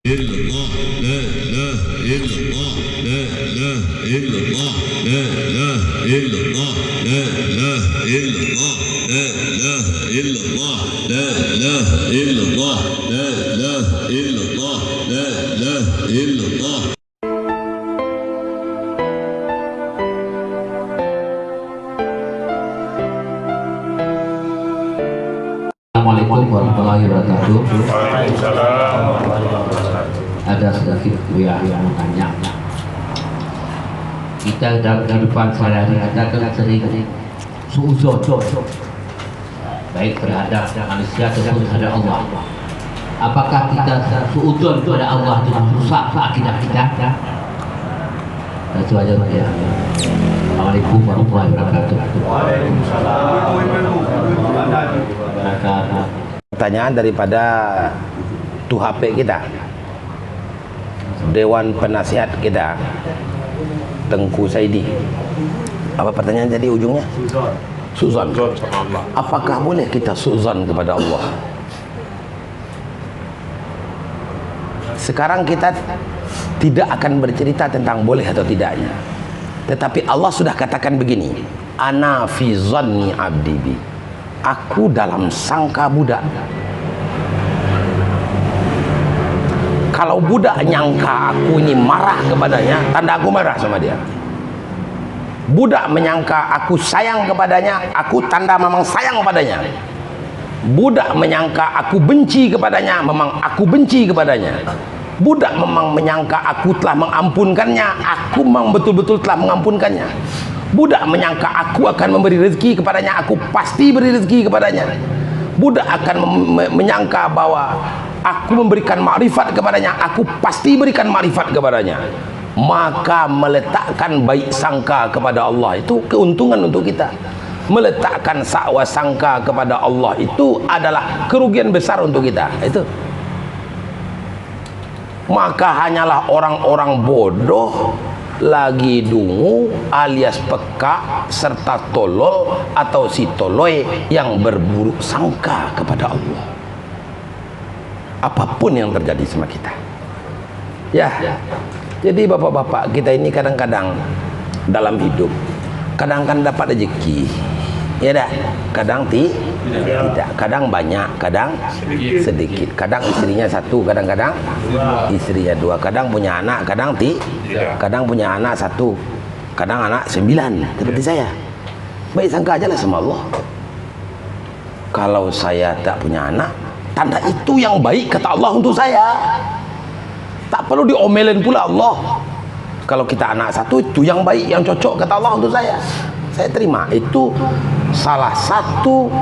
illallah, la ilaha illallah, la ilaha illallah, la ilaha illallah, la ilaha illallah, la ilaha illallah, la ilaha illallah, la ilaha illallah, la ilaha illallah. Assalamualaikum warahmatullahi wabarakatuh. Ada sedikit yang bertanya. Kita dalam kehidupan sehari-hari kita kan sering suudzon, baik terhadap manusia ataupun terhadap Allah. Apakah kita suudzon kepada Allah dengan rusak akidah kita? Itu aja ya. Assalamualaikum warahmatullahi wabarakatuh. Pertanyaan daripada TUHP kita, Dewan Penasihat kita, Tengku Saidi. Apa pertanyaan jadi ujungnya? Suzon. Apakah boleh kita suzon kepada Allah? Sekarang kita tidak akan bercerita tentang boleh atau tidaknya, tetapi Allah sudah katakan begini, ana fi zanni abdi bi, aku dalam sangka budak. Kalau budak nyangka aku ini marah kepadanya, tanda aku marah sama dia. Budak menyangka aku sayang kepadanya, aku tanda memang sayang kepadanya. Budak menyangka aku benci kepadanya, memang aku benci kepadanya. Budak memang menyangka aku telah mengampunkannya, aku memang betul-betul telah mengampunkannya. Budak menyangka aku akan memberi rezeki kepadanya, aku pasti beri rezeki kepadanya. Budak akan menyangka bahwa aku memberikan makrifat kepadanya, aku pasti berikan makrifat kepadanya. Maka meletakkan baik sangka kepada Allah itu keuntungan untuk kita. Meletakkan sakwa sangka kepada Allah itu adalah kerugian besar untuk kita. Itu. Maka hanyalah orang-orang bodoh, lagi dungu alias peka serta tolol atau si toloi yang berburuk sangka kepada Allah, apapun yang terjadi sama kita. Ya, jadi bapak-bapak kita ini kadang-kadang dalam hidup kadang-kadang dapat rezeki, ya dah, kadang tidak, kadang banyak, kadang sedikit, kadang istrinya satu, kadang-kadang istrinya dua, kadang punya anak, kadang punya anak satu, kadang anak 9, seperti saya. Baik sangka aja lah sama Allah. Kalau saya tak punya anak, tanda itu yang baik kata Allah untuk saya, tak perlu diomelin pula Allah. Kalau kita anak satu, itu yang baik, yang cocok kata Allah untuk saya terima. Itu salah satu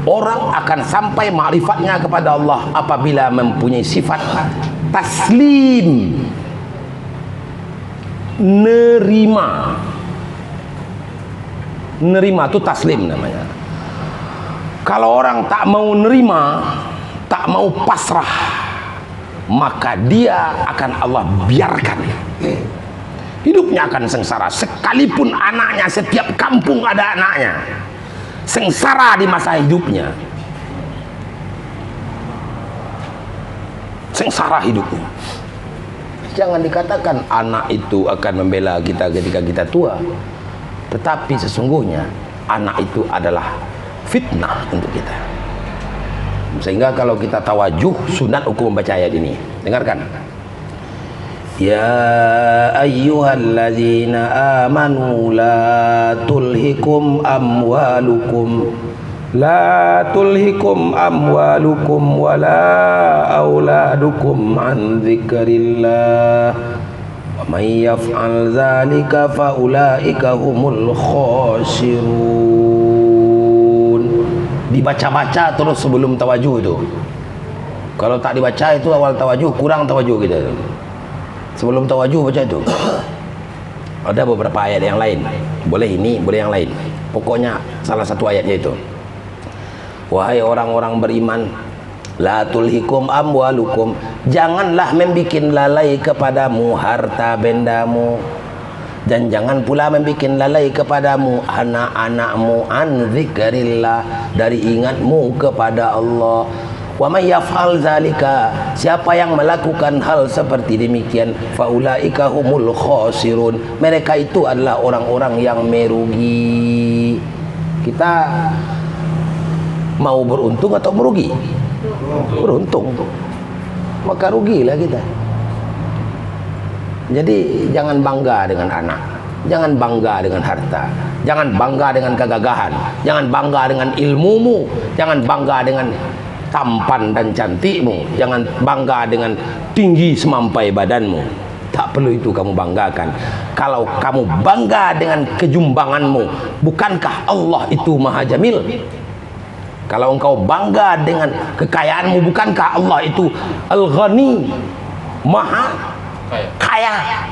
orang akan sampai ma'rifatnya kepada Allah apabila mempunyai sifat taslim, nerima itu taslim namanya. Kalau orang tak mau nerima, tak mau pasrah, maka dia akan Allah biarkan, hidupnya akan sengsara. Sekalipun anaknya, setiap kampung ada anaknya, sengsara di masa hidupnya, sengsara hidupnya. Jangan dikatakan anak itu akan membela kita ketika kita tua, tetapi sesungguhnya anak itu adalah fitnah untuk kita. Sehingga kalau kita tawajuh, sunat hukum membaca ayat ini. Dengarkan. Ya ayyuhalladzina amanu la tulhikum amwalukum wala auladukum an dzikrillah wa may yaf'al dzalika fa ulaika humul khasirun. Dibaca-baca terus sebelum tawajuh itu. Kalau tak dibaca itu awal tawajuh, kurang tawajuh kita itu. Sebelum tawajuh baca itu. Ada beberapa ayat yang lain, boleh ini, boleh yang lain. Pokoknya salah satu ayatnya itu, wahai orang-orang beriman, la tulhikum amwalukum, janganlah membikin lalai kepadamu harta bendamu, dan jangan pula membikin lalai kepadamu anak-anakmu an dzikrillah, dari ingatmu kepada Allah. Wa may yaf'al zalika, siapa yang melakukan hal seperti demikian, faulaika humul khasirun, mereka itu adalah orang-orang yang merugi. Kita mau beruntung atau merugi? Beruntung, maka rugilah kita. Jadi jangan bangga dengan anak, jangan bangga dengan harta, jangan bangga dengan kegagahan, jangan bangga dengan ilmumu, jangan bangga dengan tampan dan cantikmu, jangan bangga dengan tinggi semampai badanmu. Tak perlu itu kamu banggakan. Kalau kamu bangga dengan kejumbanganmu, bukankah Allah itu Maha Jamil? Kalau engkau bangga dengan kekayaanmu, bukankah Allah itu Al-Ghani, Maha Kaya?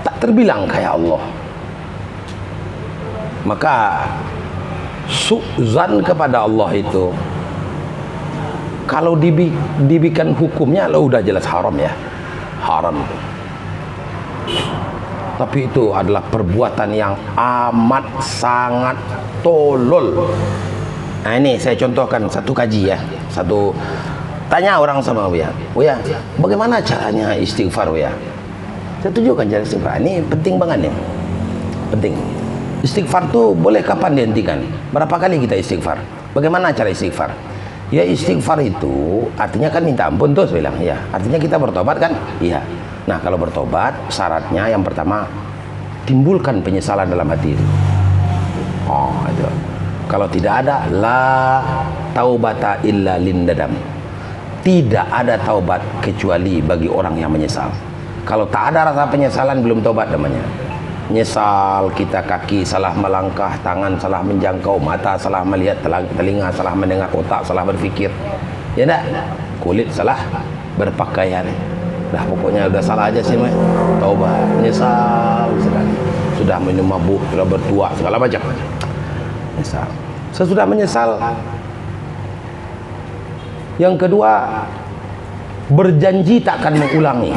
Tak terbilang kaya Allah. Maka su'zan kepada Allah itu, kalau dibikin hukumnya lo udah jelas haram ya, haram. Tapi itu adalah perbuatan yang amat sangat tolol. Nah ini saya contohkan satu kaji ya, satu tanya orang sama Buya, Buya bagaimana caranya istighfar Buya? Saya tunjukkan cara istighfar. Ini penting banget nih, penting. Istighfar tuh boleh kapan dihentikan? Berapa kali kita istighfar? Bagaimana cara istighfar? Ya istighfar itu artinya kan minta ampun tuh, saya bilang. Ya, artinya kita bertobat kan? Iya. Nah, kalau bertobat syaratnya yang pertama timbulkan penyesalan dalam hati itu. Oh, itu. Kalau tidak ada la taubata illa lindadam. Tidak ada taubat kecuali bagi orang yang menyesal. Kalau tak ada rasa penyesalan belum taubat namanya. Nyesal kita kaki salah melangkah, tangan salah menjangkau, mata salah melihat, telinga salah mendengar, otak salah berfikir, ya enggak? Kulit salah berpakaian. Dah pokoknya udah salah aja sih, taubat, nyesal sekali. Sudah minum mabuk, sudah bertua, segala macam. Nyesal. Sesudah menyesal, yang kedua, berjanji tak akan mengulangi.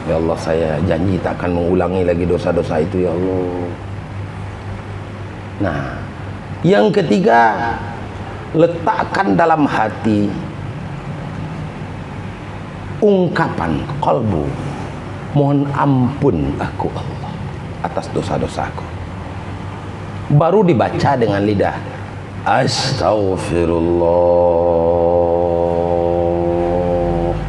Ya Allah, saya janji tak akan mengulangi lagi dosa-dosa itu ya Allah. Nah, yang ketiga, letakkan dalam hati ungkapan qalbu, mohon ampun aku Allah atas dosa-dosaku. Baru dibaca dengan lidah, astaghfirullah,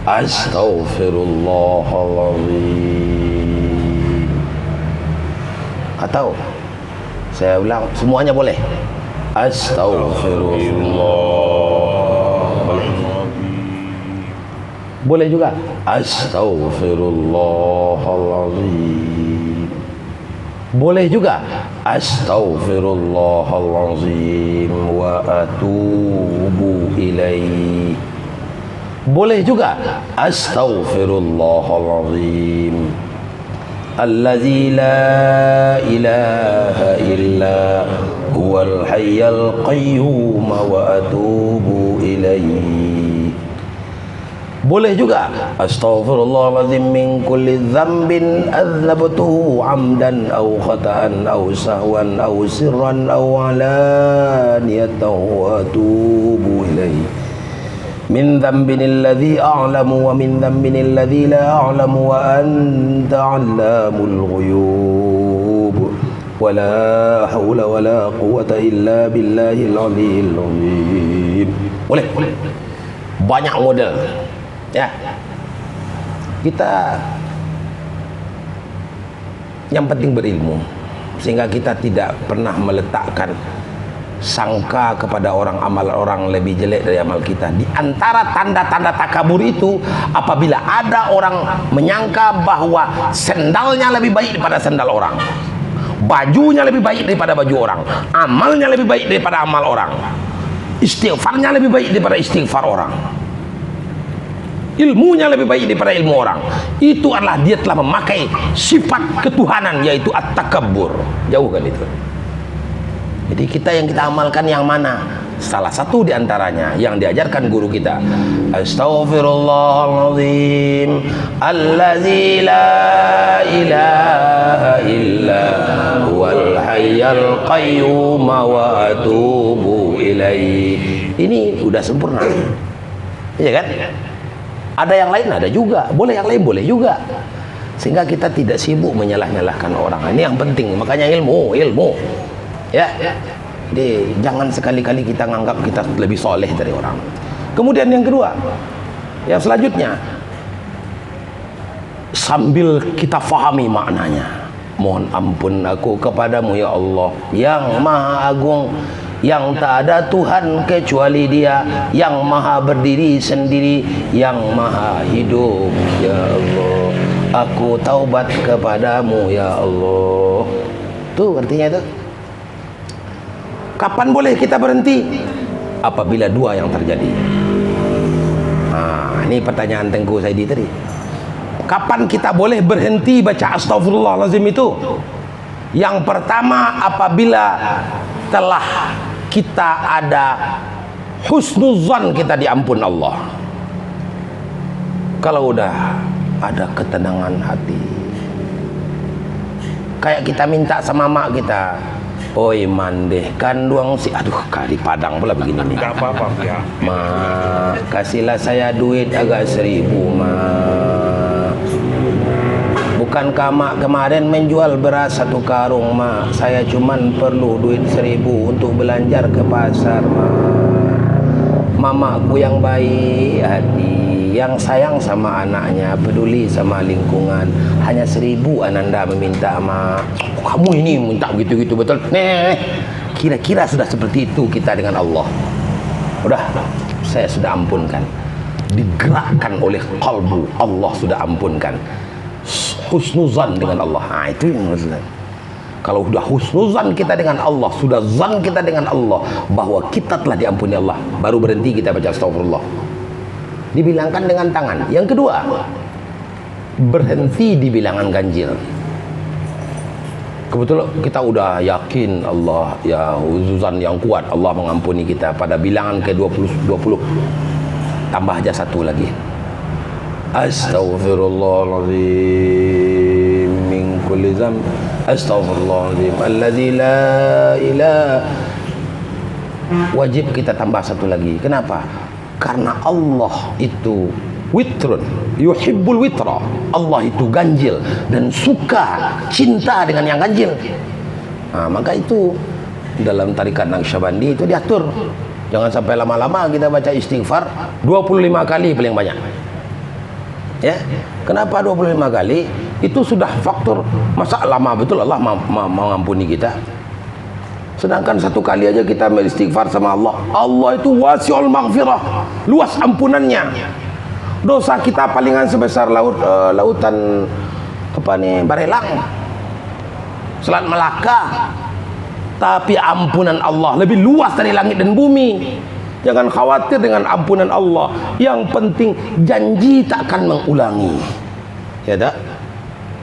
astaghfirullahaladzim. Atau saya ulang, semuanya boleh. Astaghfirullah, boleh juga. Astaghfirullahaladzim, boleh juga. Astaghfirullahaladzim wa atubu ilaih, boleh juga. Astaghfirullahaladzim alladzi la ilaha illa huwal hayyul qayyum wa atubu ilaihi. Boleh juga. Astaghfirullahaladzim min kulli dzambin adzabtuhu amdan aw khata'an aw sahwan aw sirran aw alaniyatan wa atubu ilaihi. Min dzambin alladzi a'lamu wa min dzambin alladzi la a'lamu wa anta 'allamul ghuyub wa la haula wa la quwwata illa billahil 'aliyyil 'azim. Boleh, banyak model ya. Kita yang penting berilmu, sehingga kita tidak pernah meletakkan sangka kepada orang amal orang lebih jelek dari amal kita. Di antara tanda-tanda takabur itu, apabila ada orang menyangka bahwa sendalnya lebih baik daripada sendal orang, bajunya lebih baik daripada baju orang, amalnya lebih baik daripada amal orang, istighfarnya lebih baik daripada istighfar orang, ilmunya lebih baik daripada ilmu orang. Itu adalah dia telah memakai sifat ketuhanan, yaitu at-takabbur. Jauhkan itu. Jadi kita yang kita amalkan yang mana? Salah satu di antaranya yang diajarkan guru kita, astaghfirullahaladzim alladzi la ilaha illa huwal hayyul qayyum wa atubu ilaih. Ini udah sempurna. Iya kan? Ada yang lain ada juga, boleh yang lain boleh juga. Sehingga kita tidak sibuk menyalah-nyalahkan orang. Ini yang penting. Makanya ilmu. Ya. Jadi jangan sekali-kali kita nganggap kita lebih soleh dari orang. Kemudian yang kedua, yang selanjutnya, sambil kita fahami maknanya. Mohon ampun aku kepadamu ya Allah, yang maha agung, yang tak ada Tuhan kecuali Dia, yang maha berdiri sendiri, yang maha hidup. Ya Allah, aku taubat kepadamu ya Allah. Tuh artinya itu. Kapan boleh kita berhenti? Apabila dua yang terjadi. Nah, ini pertanyaan Tengku Saidi tadi. Kapan kita boleh berhenti baca astagfirullahaladzim itu? Yang pertama, apabila telah kita ada husnuzan kita diampun Allah. Kalau udah ada ketenangan hati, kayak kita minta sama mak kita, oi mandehkan duang si, aduh kali Padang pula begini nih. Gak apa-apa ya. Ma, kasihlah saya duit agak 1000 ma. Bukankah mak kemarin menjual beras 1 karung mak? Saya cuman perlu duit 1000 untuk belanjar ke pasar mak. Mamaku yang baik hati, yang sayang sama anaknya, peduli sama lingkungan, hanya 1000 Ananda meminta mak. Kamu ini minta gitu-gitu betul? Nih, kira-kira sudah seperti itu kita dengan Allah. Udah, saya sudah ampunkan. Digerakkan oleh kalbu, Allah sudah ampunkan. Husnuzan dengan Allah. Nah, itu yang maksudnya. Kalau sudah husnuzan kita dengan Allah, sudah zan kita dengan Allah bahwa kita telah diampuni Allah, baru berhenti kita baca astagfirullah. Dibilangkan dengan tangan. Yang kedua, berhenti di bilangan ganjil. Kebetulan kita udah yakin Allah ya, husnuzan yang kuat, Allah mengampuni kita pada bilangan ke-20. Tambah aja 1 lagi. Astaghfirullahaladzim min kulli dzamb, astaghfirullahaladzim alladzi la ilaha. Wajib kita tambah 1 lagi. Kenapa? Karena Allah itu witrun yuhibbul witra. Allah itu ganjil dan suka, cinta dengan yang ganjil. Nah, maka itu dalam tarikat Naqsyabandi itu diatur, jangan sampai lama-lama kita baca istighfar 25 kali paling banyak. Ya, kenapa 25 kali? Itu sudah faktor, masa lama betul Allah mengampuni kita. Sedangkan 1 kali aja kita beristighfar sama Allah. Allah itu wasi'ul maghfirah, luas ampunannya. Dosa kita palingan sebesar lautan Barelang, Selat Melaka. Tapi ampunan Allah lebih luas dari langit dan bumi. Jangan khawatir dengan ampunan Allah. Yang penting janji takkan mengulangi. Ya tak?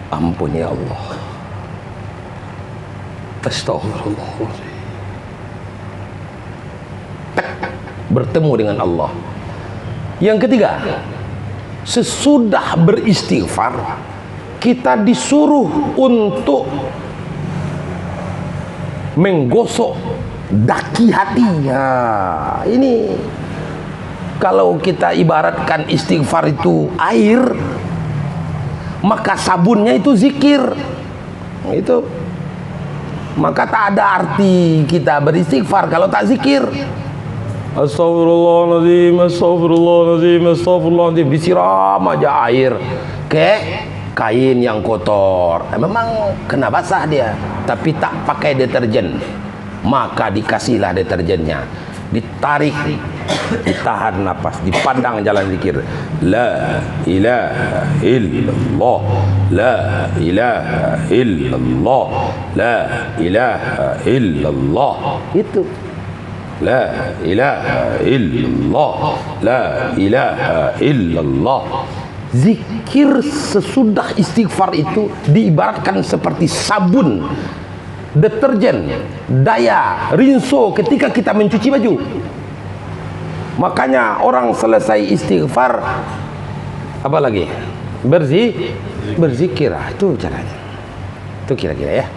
Ampun ya Allah. Astagfirullahaladzim. Bertemu dengan Allah. Yang ketiga, sesudah beristighfar kita disuruh untuk menggosok daki hati. Nah, ini kalau kita ibaratkan istighfar itu air, maka sabunnya itu zikir. Itu maka tak ada arti kita beristighfar kalau tak zikir. Astagfirullahaladzim, astagfirullahaladzim, astagfirullahaladzim. Disiram aja air ke kain yang kotor. Memang kena basah dia, tapi tak pakai deterjen. Maka dikasihlah deterjennya, ditarik, ditahan napas, dipandang jalan zikir. La ilaha illallah, la ilaha illallah, la ilaha illallah. Itu la ilaha illallah, la ilaha illallah. Zikir sesudah istighfar itu diibaratkan seperti sabun, deterjen, daya, rinso ketika kita mencuci baju. Makanya orang selesai istighfar apa lagi? Berzikir. Itu caranya. Itu kira-kira ya.